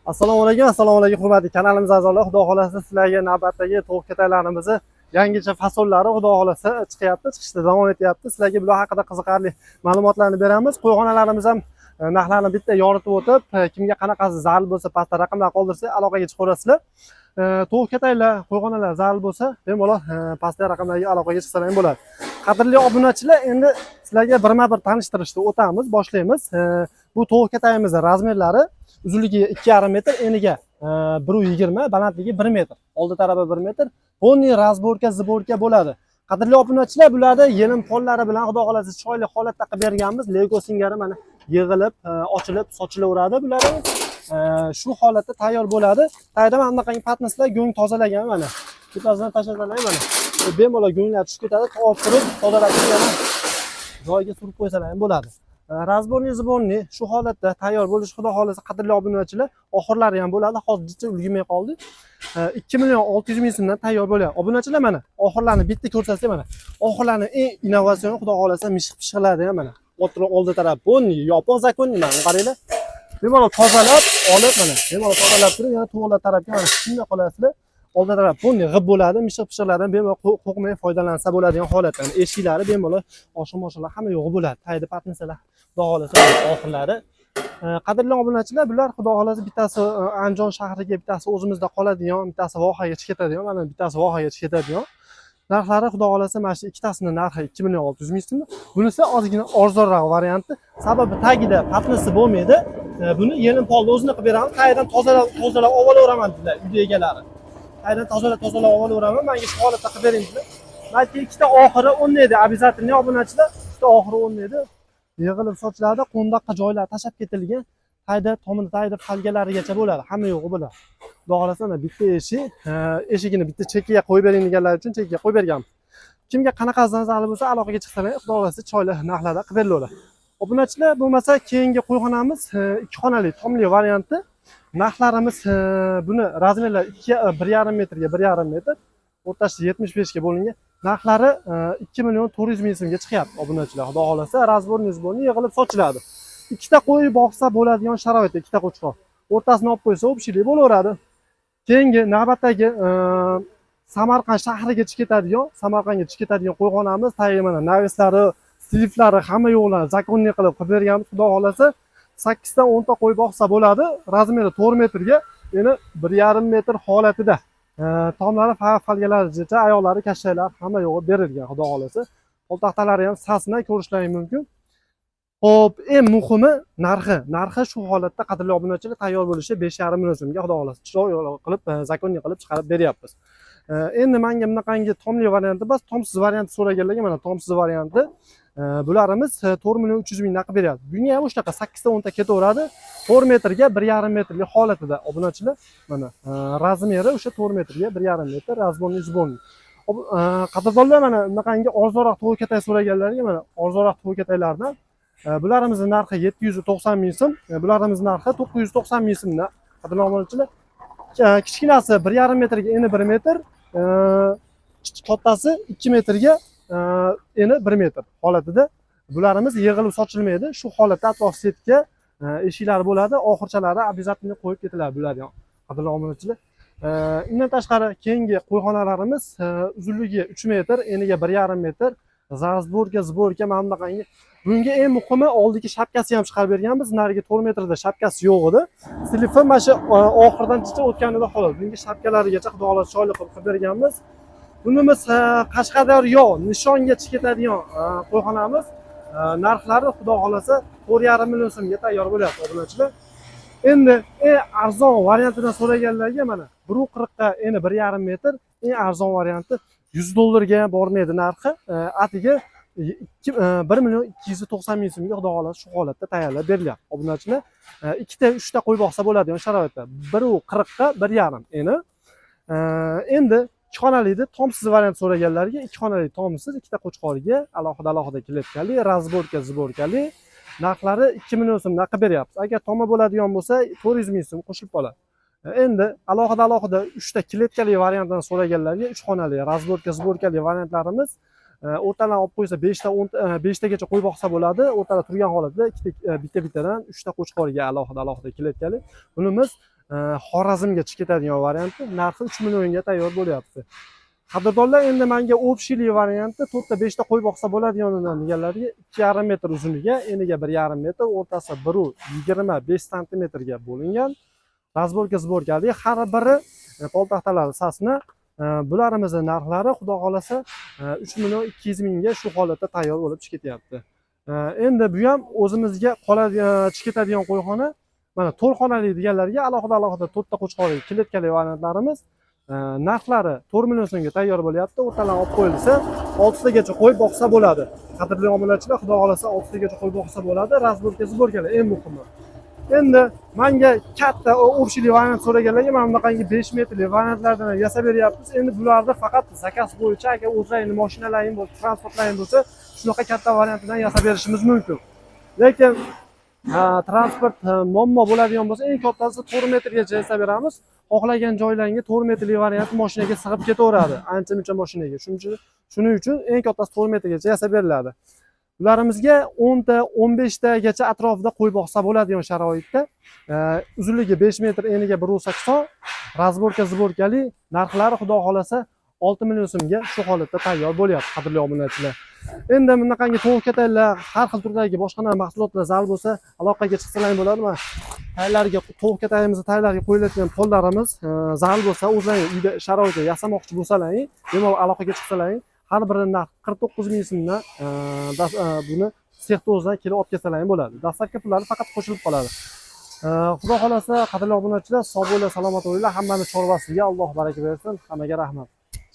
Assalomu alaykum hurmatli kanalimiz a'zolari. Xudo xolasa sizlarga navbatdagi tovuq kataylarimizni yangicha fasollari xudo xolasa chiqishda davom etyapti. Sizlarga bular haqida qiziqarli ma'lumotlarni beramiz. Qo'yxonalarimiz ham narxlarni bitta yoritib o'tib, kimga qanaqasi zarur bo'lsa pastda raqamlar qoldirsa aloqaga chiqaverasizlar. Tovuq kataylar, qo'yxonalar zarur bo'lsa, bemalol pastda raqamlarga aloqaga chiqsalar ham bo'ladi. Qadrli obunachilar, endi sizlarga birma-bir tanishtirishni o'tamiz, boshlaymiz. Bu tovuq katayimizning razmerlari uzunligi 2,5 metr, eniga 1,20, balandligi 1 metr. Oldi tarafi 1 metr. Ponni razborka, ziborka bo'ladi. Qadrli obunachilar, bularda yelim pollari bilan xudo xolasa chiroyli holatda qilib berganmiz. Lego singari mana yig'ilib, ochilib, sochilaveradi bular. Shu holatda tayyor bo'ladi. Tayyorda mana bunaqangi patnislar go'ng tozalagan mana. Bittasidan tashlasalar mana. Bemalol go'nglar tushib ketadi, olib turib, tozalatib yana joyiga surib qo'ysalar ham bo'ladi. Razborni zibonni shu holatda tayyor bo'lish xudo xolasa qadrli obunachilar, oxirlari ham bo'ladi. Hozircha ulgurmay qoldi. 2,600,000 so'mdan tayyor bo'ladi. Obunachilar mana oxirlarni bitta ko'rsatsa mana. Oxirlarni eng innovatsion xudo xolasa mishiq-pishqiladi ham mana. Oldi taraf bonni, yopiq zakonniy mana qaranglar. Bemalol tozalab olib mana. Bemalol tozalab turib, yana to'g'rilar tarafga mana shunday qolasizlar. Oldi taraf bonni g'ib bo'ladi, mishiq-pishqiladi, bemalol qo'qmay foydalansa bo'ladigan holatda. Eshiklari bemalol oshim-oshlar hamma yo'g'i bo'ladi. Tayda patnisalar xudo xolasa oxirlari. Qadrli obunachilar, bular xudo xolasa bittasi Andijon shahriga, bittasi o'zimizda qoladigan, bittasi vohaga chiqib ketadigan, mana bittasi vohaga chiqib ketadigan. Narxlari xudo xolasa mana shu ikkitasining narxi 2,600,000 so'm. Bunisi ozgina arzonroq varianti. Sababi tagida patnisi bo'lmaydi. Buni yelim polni o'zini qilib beramiz. Qayerdan tozalab olaveraman dedilar uy egalari. Qayerdan tozalab olaveraman. Menga shu holatda qilib bering dedilar. Balki ikkita oxiri o'rnaydi, обязательно obunachilar. Ikkita oxiri o'rnaydi. Yig'ilib sochiladi, qo'ndoqqa joylar tashab ketilgan. Tayda falgalarigacha bo'ladi, hamma yo'g'i bo'ladi. Xudo xolasa bitta eshigini bitta chekkaga qo'yib bering deganlar uchun chekkaga qo'yib berganmiz. Kimga qanaqasidan zarur bo'lsa aloqaga chiqsalar, xudo xolasa chiroyli narxlarda qilib berilaveradi. Obunachilar, bo'lmasa keyingi qo'yxonamiz 2 xonali tomli varianti. Narxlarimiz buni razmerlar 1,5 metrga 1,5 metr, o'rtasi 75 ga bo'lingan. Narxlari 2,400,000 so'mga chiqyapti obunachilar. Xudo xolasa razborni yig'ilib sochiladi. Ikkita qo'y boqsa bo'ladigan sharoitda ikkita qo'chqor. O'rtasini olib qo'ysa, o'pishlik bo'laveradi. Keyingi navbatdagi Samarqand shahriga chiqib ketadigan qo'yxonamiz tayyormana navislari, sliflari hamma yo'qlarni zakonniy qilib berganmiz. Xudo xolasa 8 dan 10 ta qo'y boqsa bo'ladi. Razmeri 4 metrga, yana 1,5 metr holatida. Tomlari, falgalarigacha, oyoqlari, kashaylar hamma yo'g'i berilgan xudo xolasa. Qo'l taxtalari ham sasna ko'rishlari mumkin. Xo'p, eng muhimi narxi shu holatda qadrli obunachilar tayyor bo'lishi 5,5 million so'mga xudo xolasa chiroyli qilib, zakonniy qilib chiqarib beryapmiz. Endi menga bunaqangi tomli varianti emas, tomsiz varianti so'raganlarga mana tomsiz varianti. Bularimiz 4,300,000 qilib beryapti. Bunga ham o'shaqa 8 dan 10 ta ketaveradi. 4 metrga 1,5 metrlik holatida obunachilar mana razmeri o'sha 4 metrga 1,5 metr razborni zibonni. Qadrdonlar, mana bunaqangi arzonroq tovuq katay so'raganlarga mana arzonroq tovuq kataylardan bularimizning narxi 790,000 so'm, bularimizning narxi 990,000 so'mdan. Qadrli obunachilar, kichkinasi 1,5 metrga eni 1 metr, kattasi 2 metrga eni 1 metr holatida. Bularimiz yig'ilib sochilmaydi. Shu holatda atrof setga eshiklari bo'ladi, oxirchalari обязательно qo'yib ketiladi bular ham. Qadrli obunachilar, undan tashqari keyingi qo'yxonalarimiz uzunligi 3 metr, eniga 1,5 metr, zborka mana bunaqangi. Bunga eng muhimi oldiki shapkasi ham chiqarib berganmiz. Nariga 4 metrda shapkasi yo'q edi. Slifi mana shu oxirdan chiqib o'tganida xolos. Bunga shapkalarigacha xudo xolasa chiroyli qilib berganmiz. Bunimiz Qashqadaryo nishonga chiqib ketadigan qo'yxonamiz. Narxlari xudo xolasa 4,5 million so'mga tayyor bo'lyapti obunachilar. Endi eng arzon variantidan so'raganlarga mana 1,40 ga eni 1,5 metr, eng arzon varianti $100 ham bormaydi narxi. Atiga 1,290,000 so'mga xudo xolasa shu holatda tayyorlab berilyapti obunachilar. Ikkita, 3 ta qo'y boqsa bo'ladigan sharoitda 1,40 ga 1,5 eni. Endi 2 xonalikda tomsiz variant so'raganlarga 2 xonali tomsiz, ikkita qo'chqorga alohida kletkali, razborka, ziborkali narxlari 2 million so'mdan qilib beryapmiz. Agar toma bo'ladigan bo'lsa 400,000 so'm qo'shilib qoladi. Endi alohida 3 ta kletkali variantdan so'raganlarga 3 xonali razborka, ziborkali variantlarimiz o'rtadan olib qo'ysa 5 tagacha qo'y boqsa bo'ladi. O'rtada turgan holatda bitta-bittadan 3 ta qo'chqorga alohida kletkali. Bunimiz Xorazmga chiqib ketadigan varianti narxi 3 millionga tayyor bo'lyapti. Qadrdonlar, endi menga общий variantda 4 ta 5 ta qo'y boqsa bo'ladiganidan deganlarga 2,5 metr uzuniga, eniga 1,5 metr, o'rtasi 1,25 santimetrga bo'lingan. Razborka zborkali, har biri poltaxtalari sasna. Bularimizni narxlari xudo xolasa 3 million 200 mingga shu holatda tayyor bo'lib chiqib ketyapti. Endi bu ham o'zimizga qoladigan chiqib ketadigan qo'yxona. Mana 4 xonali deganlarga alohida 4 ta qo'chqorli kilitkali variantlarimiz narxlari 4 million so'mga tayyor bo'lyapti. O'rtadan olib qo'yilsa 6 tagacha qo'y boqsa bo'ladi. Qadrli obunachilar, xudo xolasa 6 tagacha qo'y boqsa bo'ladi. Razborka zborkalar eng muhimi. Endi menga katta общий variant so'raganlarga mana bunaqangi 5 metrli variantlardan yasab beryapmiz. Endi bularda faqat zakaz bo'yicha agar o'zlaringiz mashinalaring bo'lsa, transportlaring bo'lsa, shunaqa katta variantdan yasab berishimiz mumkin. Lekin transport muammo bo'ladigan bo'lsa, eng kattasi 4 metrgacha yasab beramiz. Xohlagan joylaringga 4 metrli variant mashinaga sig'ib ketaveradi, ancha-muncha mashinaga. Shuning uchun eng kattasi 4 metrgacha yasab beriladi. Ularimizga 10 ta 15 tagacha atrofida qo'y boqsa bo'ladigan sharoitda uzunligi 5 metr, eniga 1,80, razborka zborkali, narxlari xudo xolasa 6 million so'mga shu holatda tayyor bo'lyapti, qadrli obunachilar. Endi bunaqangi tovuq-kataylar, har xil turdagi boshqa mahsulotlar zal bo'lsa, aloqaga chiqsalaring bo'ladimi? Taylarga tovuq-katayimizni taylarga qo'yiladigan pollarimiz zal bo'lsa, o'zlaringiz uyda sharoitda yasamoqchi bo'lsalaring, bemalol aloqaga chiqsalaring, har biri narx 49 ming so'mdan buni sexda o'zidan kelib olib kelsalaring bo'ladi. Dastlabki pullari faqat qo'shilib qoladi. Xudo xolasa, qadrli obunachilar, sog' bo'linglar, salomat bo'linglar. Hammani chorvasiga Alloh baraka bersin. Hammaga rahmat.